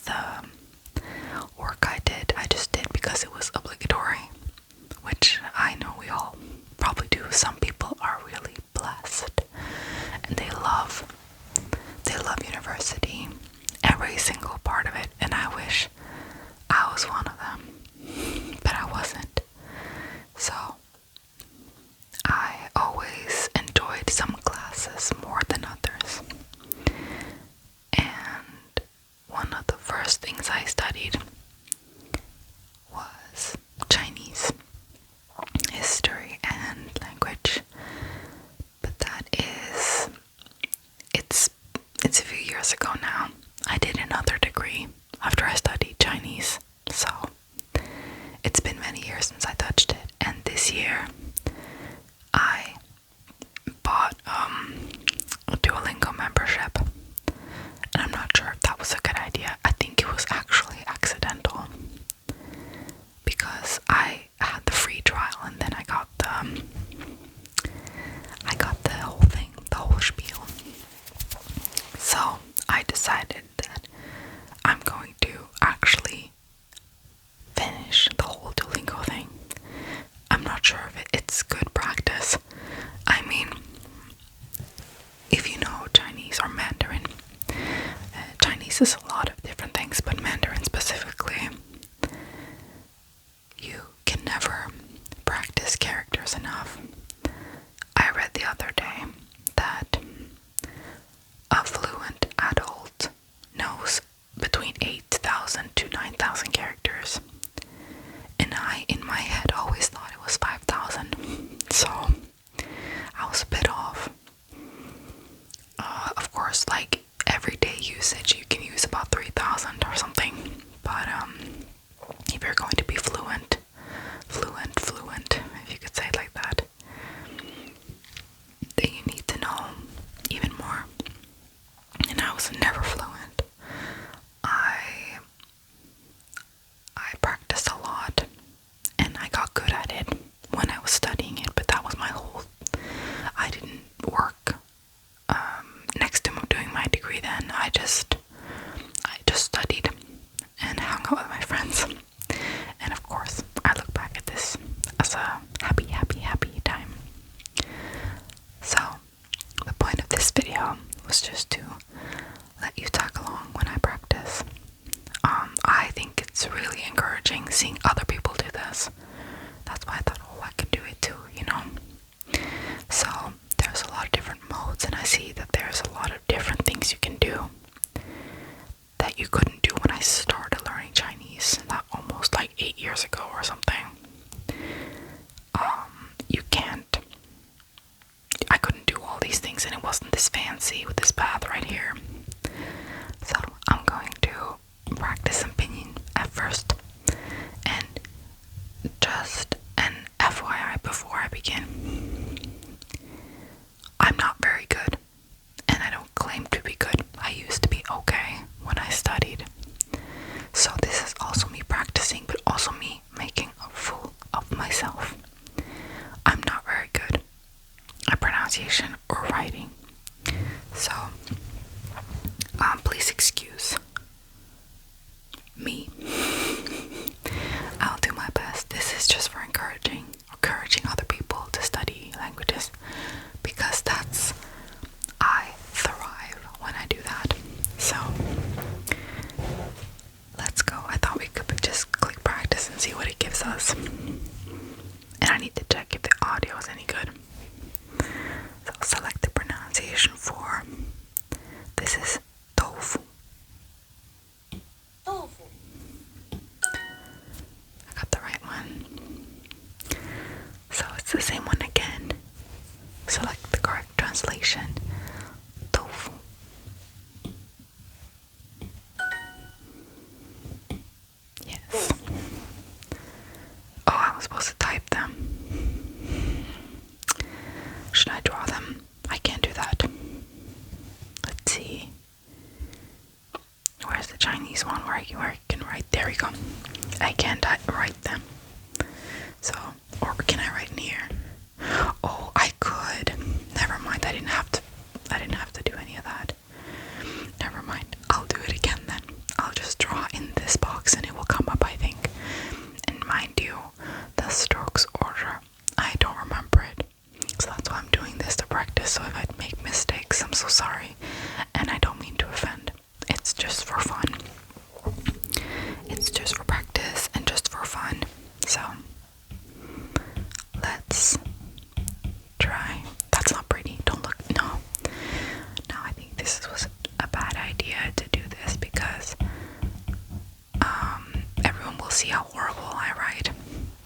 the work I did, I just did because it was obligatory, which I know we all probably do. Some people are really blessed and they love university, every single part of it, and I wish I was one of them, but I wasn't. So I always enjoyed some classes more than others, and one of the first things I studied was Chinese history and language. But that is, it's a few years ago now. I did another degree after I studied Chinese, so it's been many years since I touched it. And this year I bought a Duolingo membership, and I'm not sure if that was a good idea. I think it was actually accidental, because I had the free trial and then I got the whole thing, the whole spiel. So I decided that I'm going to actually finish the whole Duolingo thing. I'm not sure if it's good practice. I mean, if you know Chinese or Mandarin, Chinese is a lot of different things, but Mandarin specifically, you can never practice characters enough. I read the other day that a fluent adult knows between 8,000 to 9,000 characters, and I, in my head, always thought it was 5,000, so I was a bit off. Of course, like everyday usage, you can use about 3,000 or something, but if you're going to be fluent, if you could say it like that, then you need to know even more. And I was never fluent. I practiced a lot, and I got good at it when I was studying it, but that was my whole... I didn't work next to doing my degree then. I just studied and hung out with my friends. And of course, I look back at this as a happy time. So, the point of this video was just to let you tag along when I practice. I think it's really encouraging seeing other people do this. That's why I thought, oh, I can do it too, you know? So, there's a lot of different modes, and I see that there's a lot of different things you can do that you couldn't do when I started learning Chinese, that almost like 8 years ago or something. You can't. I couldn't do all these things, and it wasn't this fancy with this path right here. So I'm going to practice some pinyin at first, and just an FYI before I begin, I'm not very good, and I don't claim to be good. I used to be okay when I studied. So this is also me practicing, but also me making a fool of myself. I'm not very good at pronunciation or writing. So, please excuse me. I'll do my best. This is just for encouraging other people to study languages, because I thrive when I do that. So, let's go. I thought we could just click practice and see what it gives us. And I need to check if the audio is any good. So select the pronunciation for, this is tofu. Tofu. I got the right one. So it's the same one again. Select the correct translation. Tofu. Yes. Oh, I was supposed to type them. Should I draw them? I can't do that. Let's see. Where's the Chinese one where I can write? There we go. I can't write them. So, or can I write in here? Oh, I could. Never mind. I didn't have to do any of that. Never mind. I'll do it again then. I'll just draw see how horrible I write.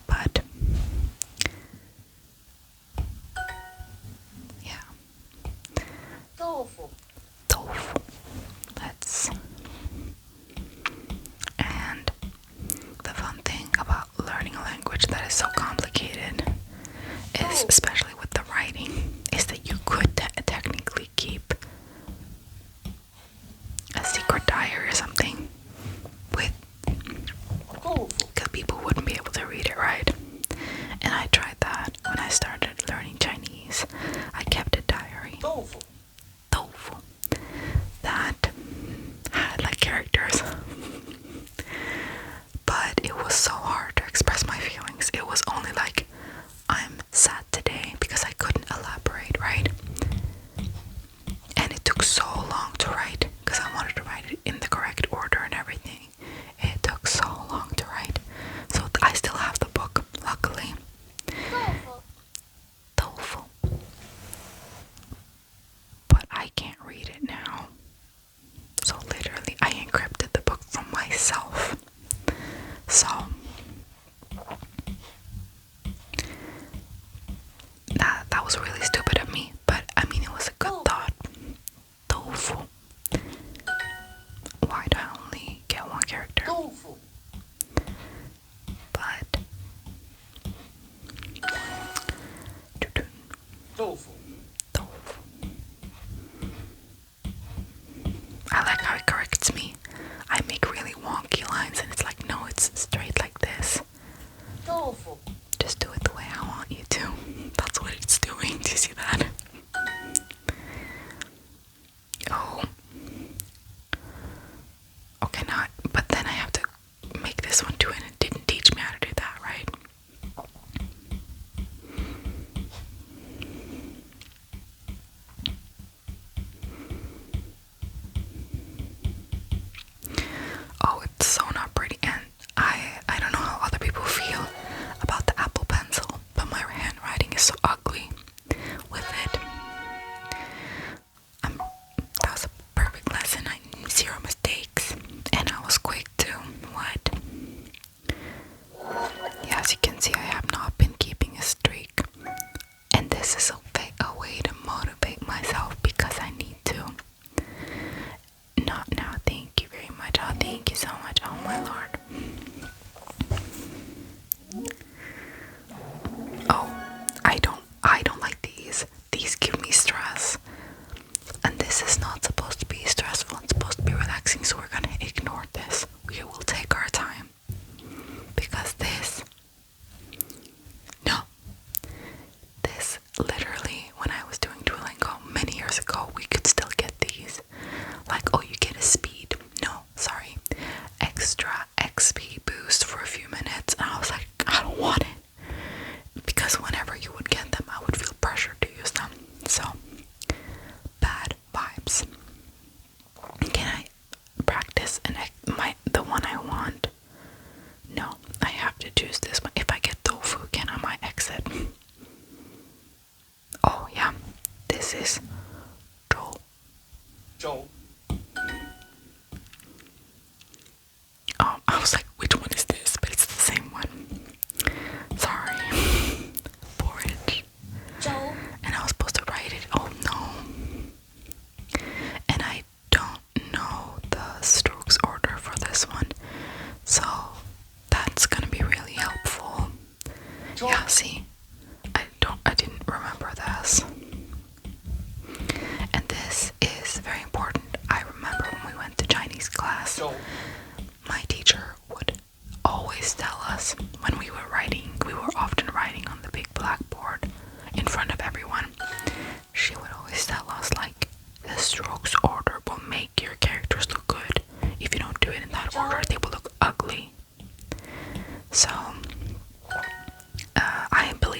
But yeah. Tofu. Tofu. And the fun thing about learning a language that is so complicated is, especially with the writing, is that you could technically keep a secret diary or something with, because people wouldn't be able to read it, right? And I tried that when I started learning Chinese. I kept a diary. Tofu. That had like characters. But it was so hard to express my feelings. It was only like, I'm sad today, because I couldn't elaborate, right? And it took so long to write, because I wanted to write it in the correct order and everything. It took so long to write. So I still have the book, luckily. Tofu. But I can't read it now. So literally, I encrypted the book from myself. So that was really stupid of me, but I mean, it was a good thought. Tofu. Why do I only get one character? Tofu. But Tofu. I like how it corrects me. I make really wonky lines and it's like, no, it's straight like this. Tofu. Just do it the way I want you to. That's what it's doing. Do you see that? Oh. Okay, now, but then I have to make this one too, and it didn't teach me how to do that, right? Oh, it's so not pretty, and I don't know how other people feel about the Apple Pencil, but my handwriting is so ugly with it. That was a perfect lesson. I made 0 mistakes, and I was quick too. What? Yeah, as you can see, I have not been keeping a streak, and this is a way to motivate myself, because I need to. Not now. Thank you very much. Oh, thank you so much. Oh my lord. Oh, I don't like these. These give me stress. And this is not supposed to be stressful. It's supposed to be relaxing, so we're gonna ignore this. We will take our time. Because this literally, when I was doing Duolingo many years ago, we could still get these. Like, oh, you get a speed. No, sorry. Extra XP boost for a few minutes. And I was like, I don't want it. Because whenever you would get them, I would feel pressure to use them. So, bad vibes. Can I practice the one I want? No, I have to choose this one. If I get tofu, can I might exit? Oh yeah, this is Joel. I was like, which one is this? But it's the same one. Sorry. Porridge. Joel. And I was supposed to write it. Oh no. And I don't know the strokes order for this one. So that's gonna be really helpful. Joel. Yeah, see? I didn't remember this. And this is very important. I remember when we went to Chinese class, my teacher would always tell us when we were writing, we were often writing on the big blackboard in front of everyone. She would always tell us, like, the strokes order will make your characters look good. If you don't do it in that order, they will look ugly. So, I believe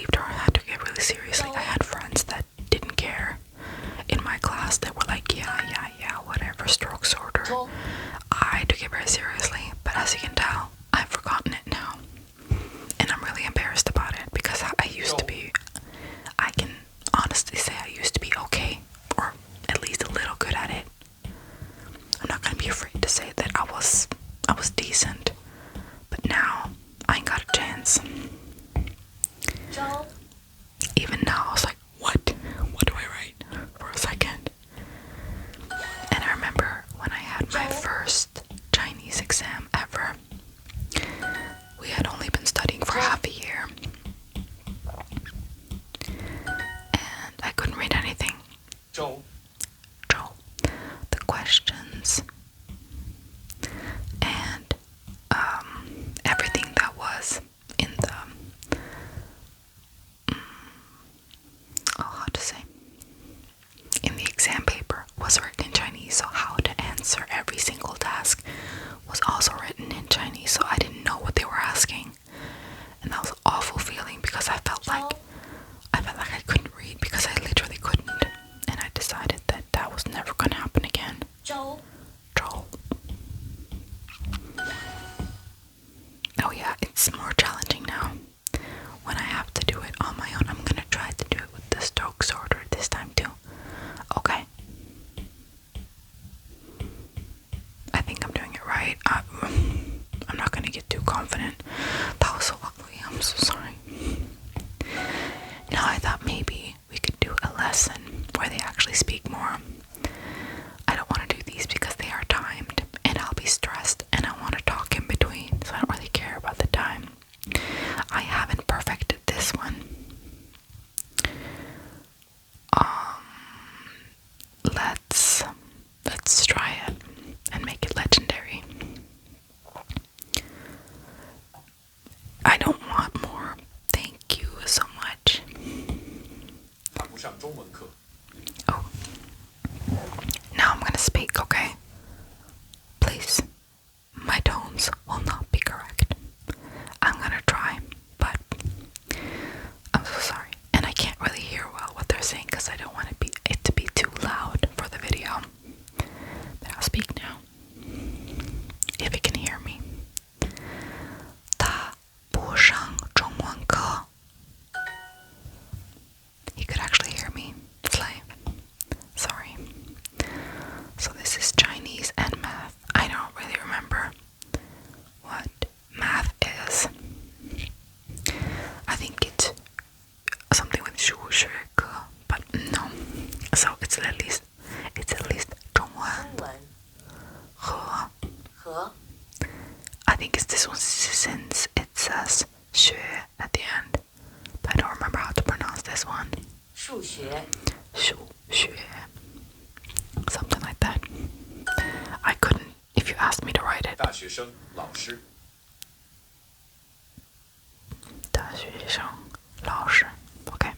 not gonna get too confident. That was so ugly. I'm so sorry. Now I thought maybe we could do a lesson where they actually speak more. I don't want to do these because they are timed and I'll be stressed and I want to talk in between, so I don't really care about the time. I haven't perfected this one. Let's try it and make it legendary. I don't want more. Thank you so much. Oh. Now I'm gonna speak, okay? Please. My tones will not be correct. I'm gonna try, but I'm so sorry. And I can't really hear well what they're saying because I don't want it to be too loud for the video. But I'll speak now. If you can hear me. 他不上中文课. You could actually hear me. Slay. Sorry. So this is Chinese and math. I don't really remember what math is. I think it's something with 数学课, but no. So it's at least 中文和 I think it's this one since it says 学 at the end. But I don't remember how to pronounce this one. 数学 Something like that. I couldn't if you asked me to write it. 大学生老师 老师 Okay.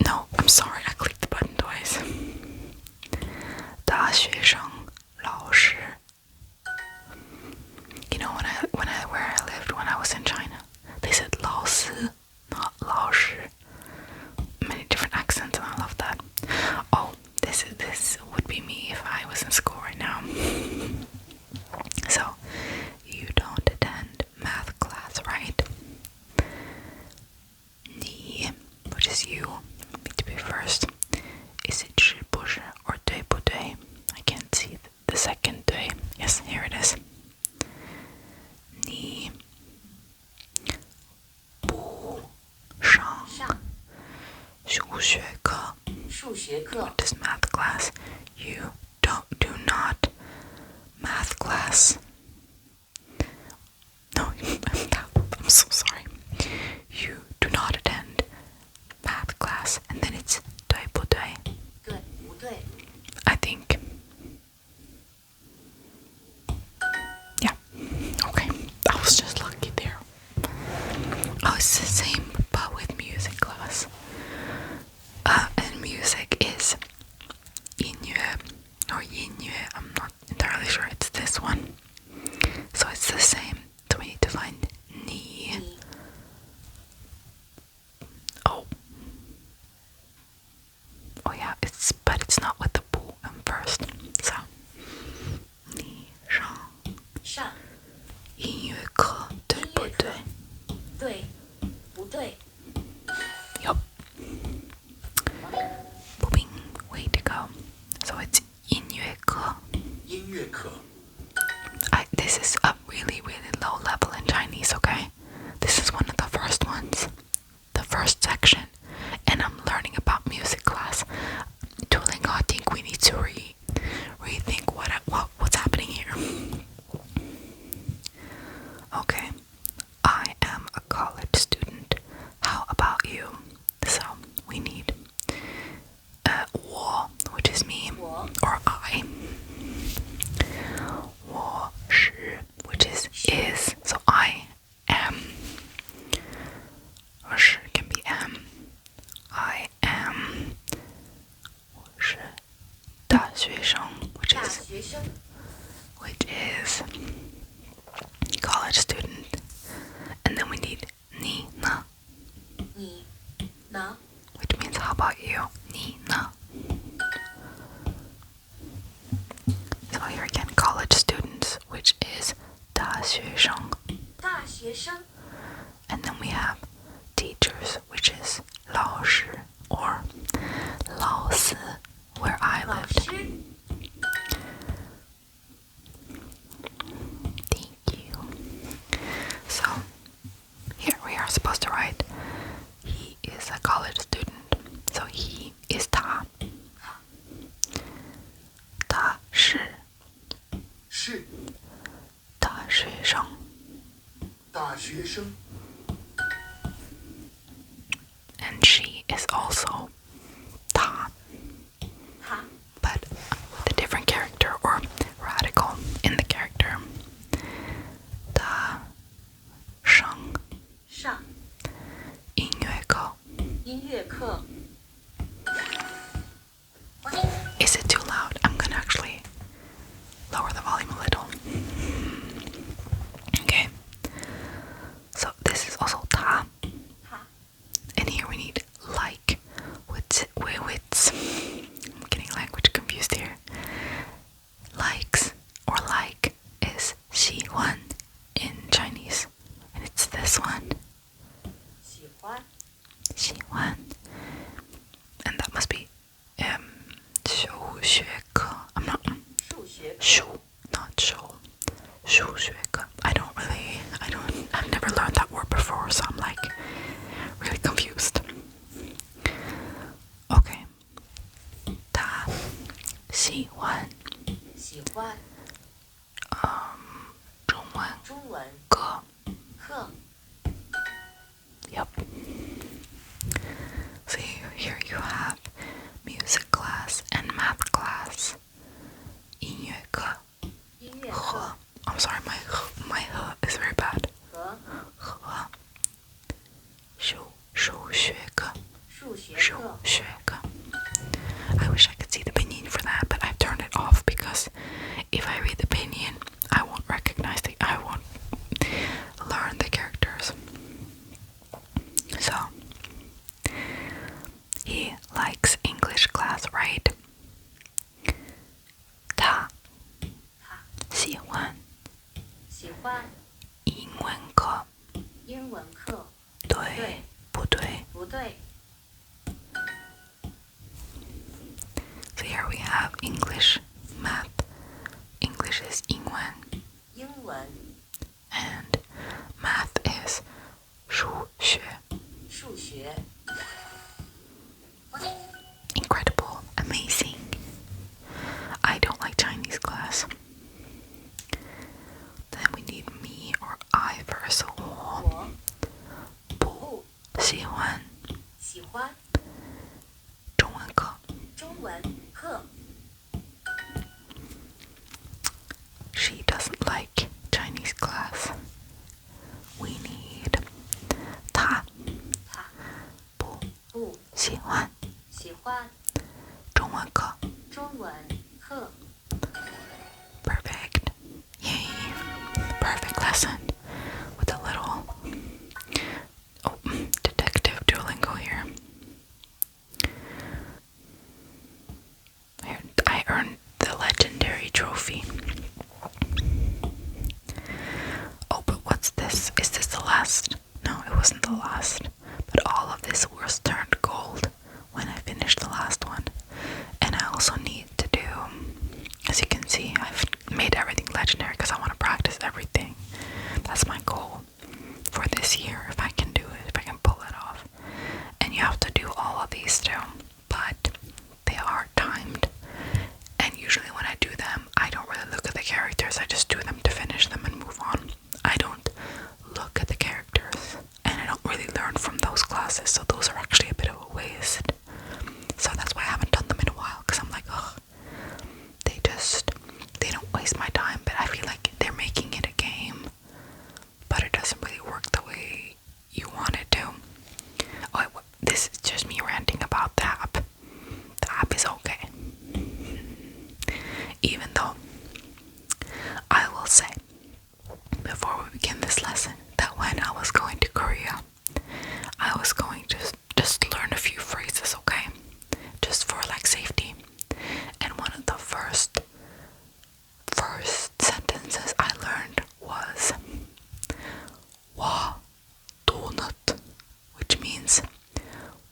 No, I'm sorry, I clicked the button twice. 大学生老师 You know, where I lived when I was in China, they said 老师, not 老师. Many different accents, and I love that. Oh, this would be me if I was in school right now. So, you don't attend math class, right? 你, which is you, need to be first. Is it 是不是 or 对不对? I can't see the second 对. Yes, here it is. 你不上数学课. 数学课 What is math class? You do not math class. No, I'm so sorry. You do not attend math class, and then it's 对不对? 对不对 I think. Yeah. Okay. I was just lucky there. Oh, it's the same, but with music class. And music is 音乐 or 音乐. I'm not entirely sure it's this one. So it's the same. So we need to find 你. 你 Oh. Oh yeah, but it's not with the 不 first. So 你上上音乐课对不对? 对不对 Yup. Booping. Way to go. So it's 音乐课. 音乐课 This is a really, really low level in Chinese, okay? This is one of the first ones. The first section. And I'm learning about music class. Duolingo, I think we need to rethink what's happening here. Okay. I am a college student. How about you? So, we need 我, which is me, 我 or I. 我是, which is. So I am. 我是 can be am. I am. 我是大学生, which 大 is 学生 college student. And then we need 你呢, 你呢 which means how about you? 你呢? So here again, college students, which is 大学生. 大学生 And then we have teachers, which is 老师 or 老师, where I 老 lived. 师听学生大学生 and she is also 她 他 but the different character or radical in the character 大上上音乐课音乐课 Is it too loud? I'm gonna actually lower the volume a little. Okay. So this is also 他 他 and here we need like with I'm getting language confused here. Likes or like is 喜欢 in Chinese and it's this one 喜欢喜欢 and that must be 数学课 I'm not 数学课数 not 数数学课 I've never learned that word before so I'm like really confused. Okay. 他喜欢喜欢中文中文课 课 Yep. So here you have music class and math class. 音乐课音乐课 I'm sorry, my is very bad. 和和数学课数学数课 学课 I wish I could see the pinyin for that, but I've turned it off because if I read the pinyin, I won't learn the characters. So, he likes English class, right? 他喜欢喜欢英文课，英文课对不对？不对 So here we have English, math. English is 英文英文 and math is 数学。数学 Incredible, amazing. I don't like Chinese class. Then we need me or I first. 我我不喜欢喜欢中文课。中文课 She doesn't like Chinese class. We need 她他不不喜欢喜欢中文课。中文课 Perfect. Yay. Perfect lesson with a little detective Duolingo here. I earned the legendary trophy. Oh, but what's this? Is this the last? No, it wasn't the last. But all of this was turned gold when I finished the last one. And I also need to do, as you can see, I've made everything legendary because I want to practice everything. That's my goal for this year, if I can do it, if I can pull it off. And you have to do all of these too, but they are timed. And usually when I do them, I don't really look at the characters, I just do them to finish them and move on. I don't look at the characters, and I don't really learn from those classes, so those are actually a bit of a waste. So that's why I haven't done them in a while, because I'm like, ugh, they don't waste my time, but I feel like they're making it a game, but it doesn't really work the way you want it to. Oh, this is just me ranting about the app. The app is okay. Even though, I will say, before we begin this lesson, that when I was going to Korea, I was going to just learn a few phrases, okay? Just for like safety. And one of the first sentences I learned was "Wow, donut," which means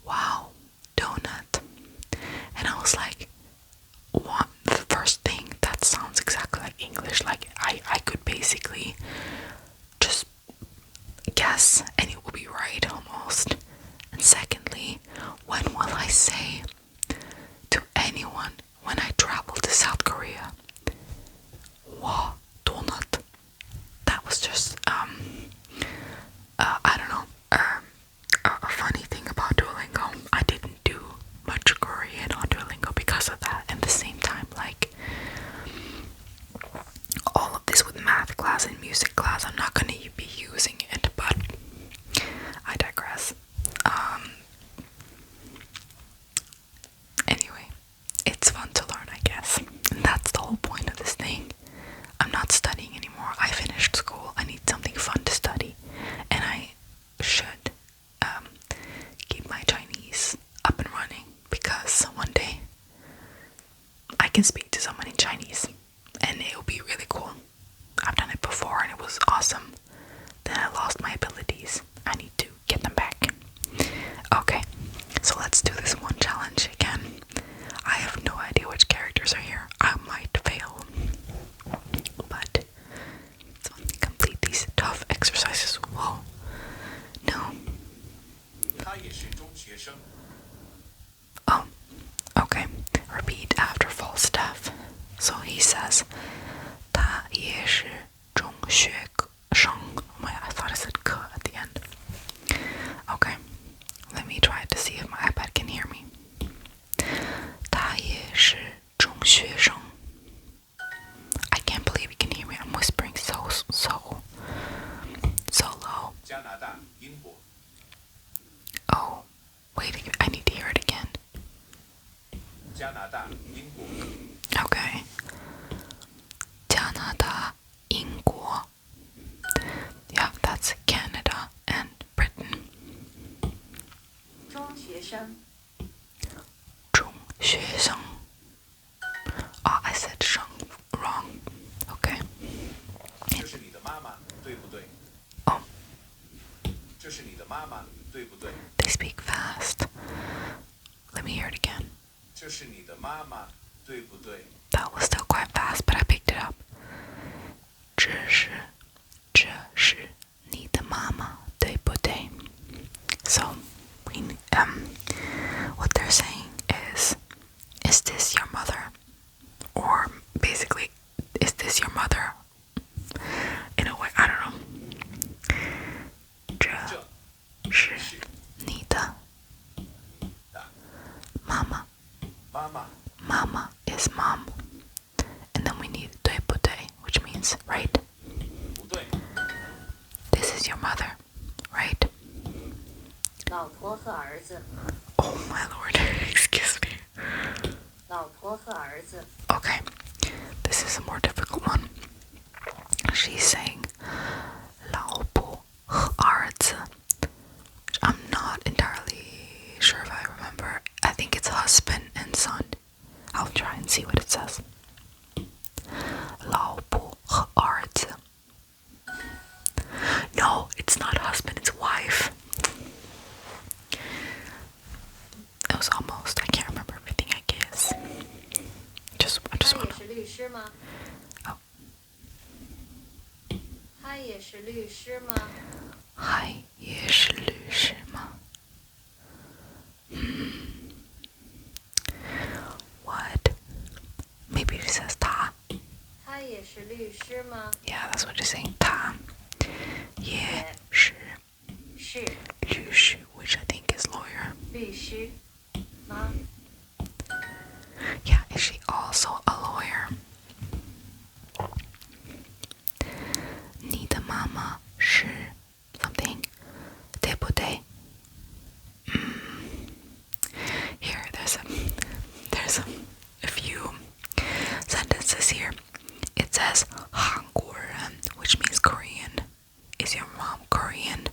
"Wow, donut." And I was like, what? The first thing, that sounds exactly like English. Like I could basically just guess and it would be right almost. And secondly, when will I say to anyone when I travel to South Korea, "Wow, donut"? in music class. I'm not going to be using it, but I digress. Anyway, it's fun to learn, I guess. And that's the whole point of this thing. I'm not studying anymore. I finished school. I need something fun to study. And I should keep my Chinese up and running, because one day I can speak to someone in Chinese and it'll be really cool. I've done it before and it was awesome. Then I lost my abilities. I need to get them back. Okay, so let's do this one challenge again. I have no idea which characters are here. I might fail, but let's complete these tough exercises. Whoa, no. Oh, okay. Repeat after false staff. So he says, 他也是中学生. Oh my, I thought I said 课 at the end. Okay, let me try to see if my iPad can hear me. 他也是中学生. I can't believe you can hear me. I'm whispering so low. Oh, wait, I need to hear it again. Okay. 加拿大, 英国. Yeah, that's Canada and Britain. 中学生，中学生. Oh, I said 生 wrong. Okay. 这是你的妈妈，对不对？ Oh, 这是你的妈妈，对不对？ they speak fast. Let me hear it again. 这是你的妈妈，对不对？ That was still quite fast, but I picked it up. 这是你的妈妈，对不对? So, what they're saying is this your mother? Or basically, is this your mother? In a way, I don't know. 这是你的妈妈. 妈妈， Mama is mom. And then we need 对不对, which means right. 不对， This is your mother, right? 老婆和儿子， Oh my lord, excuse me. 老婆和儿子， Okay, this is a more difficult one. She's saying 老婆和儿子. I'm not entirely sure if I remember. I think it's husband and son. I'll try and see what it says. 老婆和儿子. No, it's not husband, it's wife. It was almost. I can't remember everything, I guess. I just 他也 wanna. 是律师吗？ Oh. 他也是律师吗？ Hiii, 也是律师吗? What? Maybe it says 他.他也是律师吗？ Yeah, that's what it's saying. 他也是是律师, which I think is lawyer. 律师吗？ Yeah, is she also a lawyer? 你的妈妈是 something, 对不对? Here, there's a few sentences here. It says 韩国人, which means Korean. Is your mom Korean?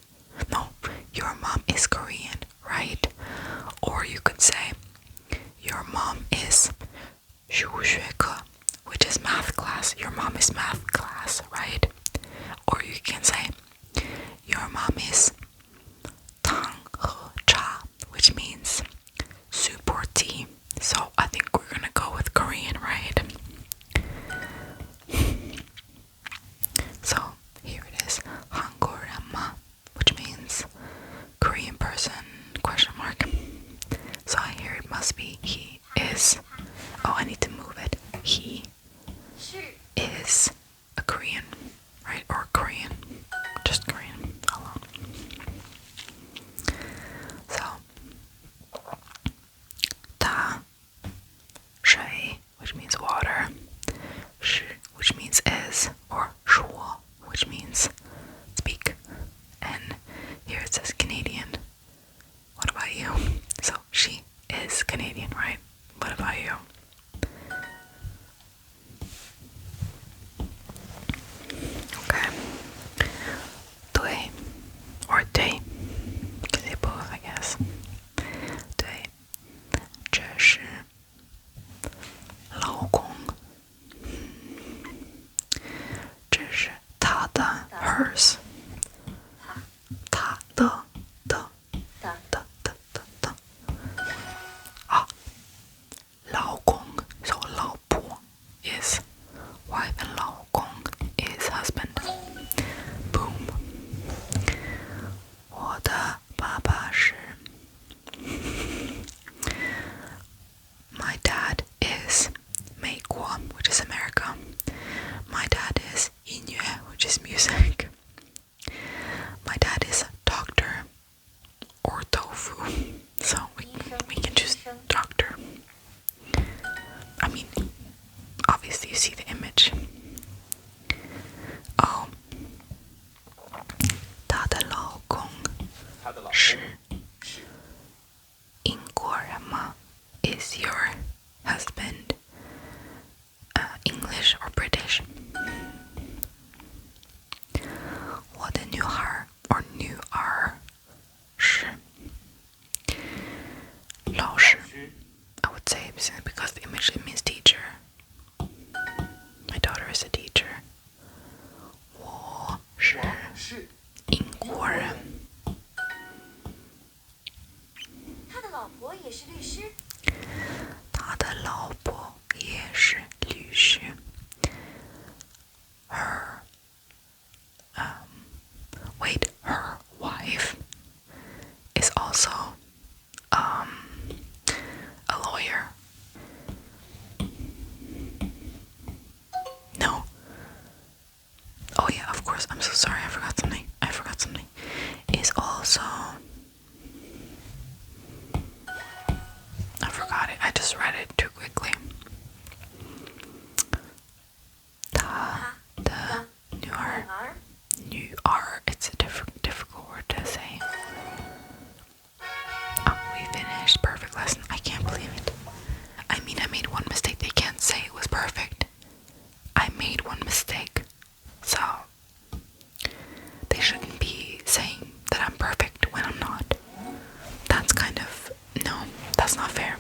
No, your mom is Korean, right? Or you could say your mom is 数学课, which is math class. Your mom is math class, right? Or you can say your mom is 汤和茶, which means soup or tea. So I think we're gonna go with Korean, right? So here it is, 한국인마, which means Korean person, question mark. So here it must be he is. Oh, I need to move it. He 是 is a Korean, right? Or Korean. Just Korean alone. hers. 她的的的的啊，老公 so 老婆 is wife and 老公 is husband. Boom. 我的爸爸是 My dad is 美国 which is America. My dad is 音乐 which is music. My dad is doctor or tofu. So we can choose doctor. I mean, obviously you see the image. Oh. 她的老公她的老公是是英国人吗 Is your husband English or British? 我的女孩 or 女儿是老师 I would say because the image means teacher. My daughter is a teacher. 我是我是英国人。他的老婆也是律师。他的老婆也是律师。Her, wait, her wife is also a lawyer. No. Oh yeah, of course. I'm so sorry. I forgot something. Is also. I forgot it. I just read it too quickly. 他的女儿。女儿. It's a difficult word to say. Oh, we finished. Perfect lesson. I can't believe it. I mean, I made one mistake. They can't say it was perfect. I made one mistake. So, they shouldn't be saying that I'm perfect when I'm not. That's kind of... No, that's not fair.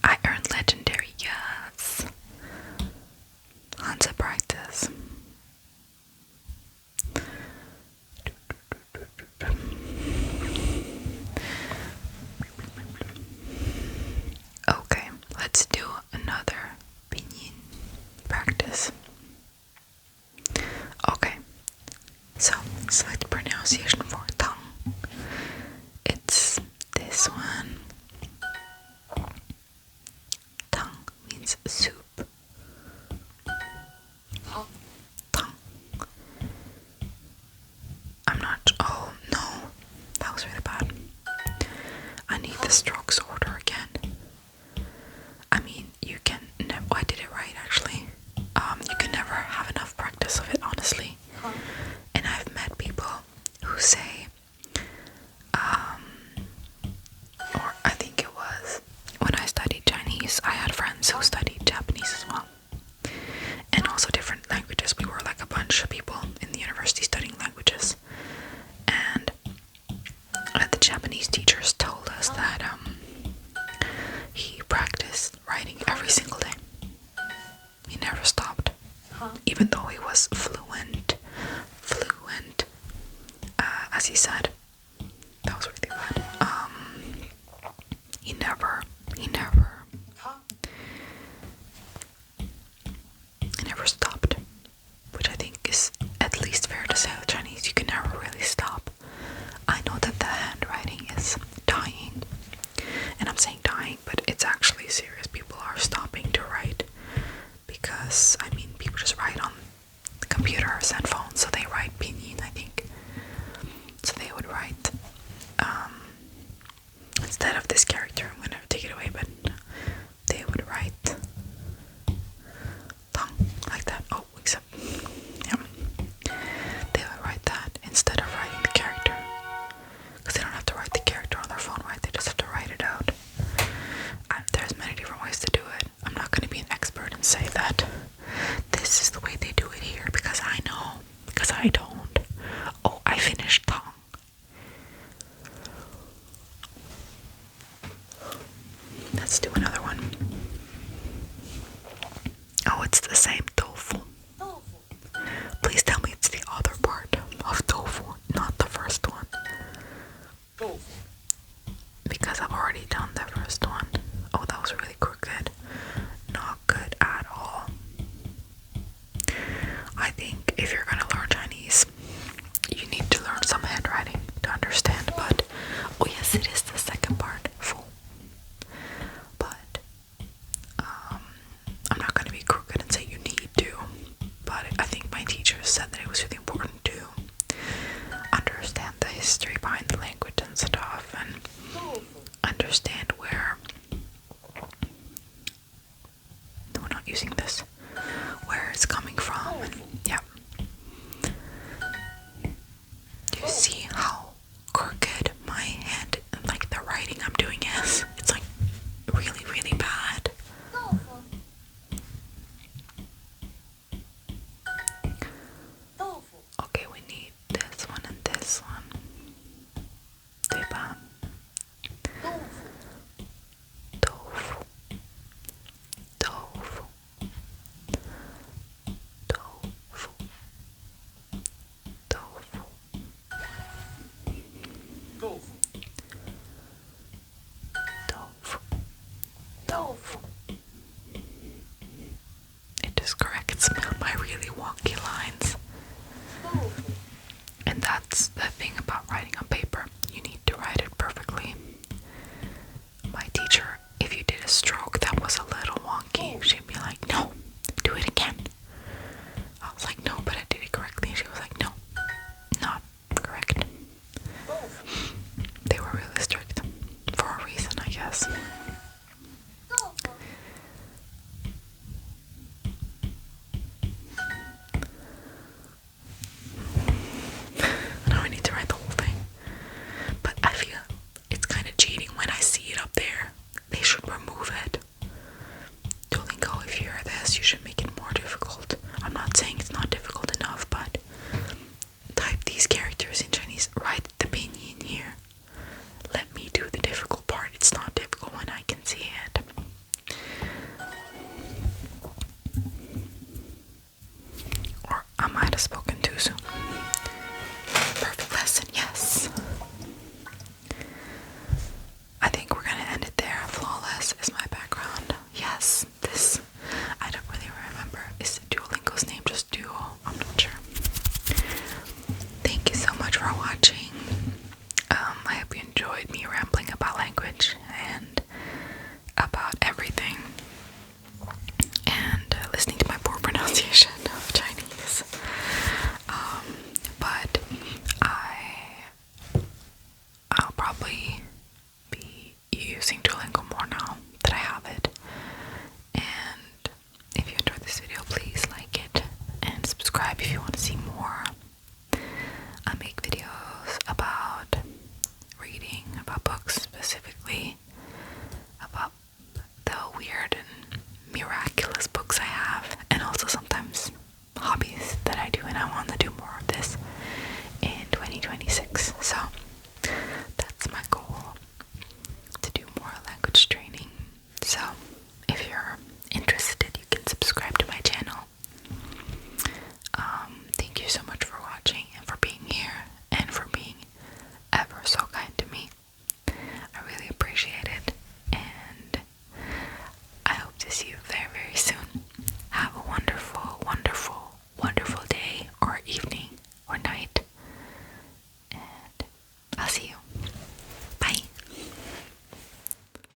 I earned legendary, yes. Lots of practice. Okay, let's do another pinyin practice. Okay, so select pronunciation for tongue. It's this one. Tongue means soup. Tongue. I'm not. Oh no, that was really bad. I need the strokes order again. I mean, you can never. I did it right actually. You can never have enough practice of it, honestly. And I've met people who say, or I think it was when I studied Chinese, I had friends who studied Japanese as well. And also different languages. We were like a bunch of people in the university studying languages. And the Japanese teachers told us that he practiced writing every single day. He never stopped. Even though he was fluent, as he said. That was really bad. He never stopped, which I think is at least fair to say with Chinese. You can never really stop. I know that the handwriting is dying, and I'm saying dying, but it's actually serious. People are stopping to write because, I mean, people just write on computers and phones, so they write pinyin, I think. So they would write, instead of this character, I'm gonna take it away, but they would write tongue like that. Oh, except, yeah. They would write that instead of writing the character. Because they don't have to write the character on their phone, right? They just have to write it out. There's many different ways to do it. I'm not going to be an expert and say that this is the way they do it here, because I know. Because I don't. Oh, I finished tongue. Let's do another one. Oh, it's the same tofu. Please tell me it's the see how crooked my hand, like the writing I'm doing is? It's like really, really bad. 豆腐，豆腐， Okay, we need this one and this one. 对吧？豆腐，豆腐，豆腐，豆腐，豆腐，豆腐，豆腐。豆腐， It just corrects my really wonky lines. 豆腐， And that's the thing about writing on paper. You need to write it perfectly. My teacher, if you did a stroke that was a little wonky, she'd be like, no, do it again. I was like, no, but I did it correctly. She was like, no, not correct. 豆腐， They were really strict. For a reason, I guess. 豆腐， Now I need to write the whole thing. But I feel it's kind of cheating when I see it up there. They should remove it. Duolingo, if you hear this, you should make it more difficult. I'm not saying it's not difficult enough, but type these characters in Chinese. Write the pinyin here. Let me do the difficult part. It's not difficult when I can see it. Or I might have spoken too soon. Perfect lesson, yes. I think we're gonna end it there. Flawless is my background. Yes, this, I don't really remember. Is Duolingo's name just Duo? I'm not sure. Thank you so much for watching. I hope you enjoyed me rambling about language and about everything. And listening to my poor pronunciation of Chinese. But I'll probably be using Duolingo more now that I have it. And if you enjoyed this video, please like it and subscribe if you want to see more. I make videos about reading, about books specifically, about the weird and miraculous books I have, and also sometimes hobbies that I do, and I want to do more of this in 2026. So that's my goal, to do more language training. So if you're interested, you can subscribe to my channel. Thank you so much for watching and for being here and for being ever so kind to me. I really appreciate it, and I hope to see you very, very soon. Have a wonderful, wonderful, wonderful day or evening or night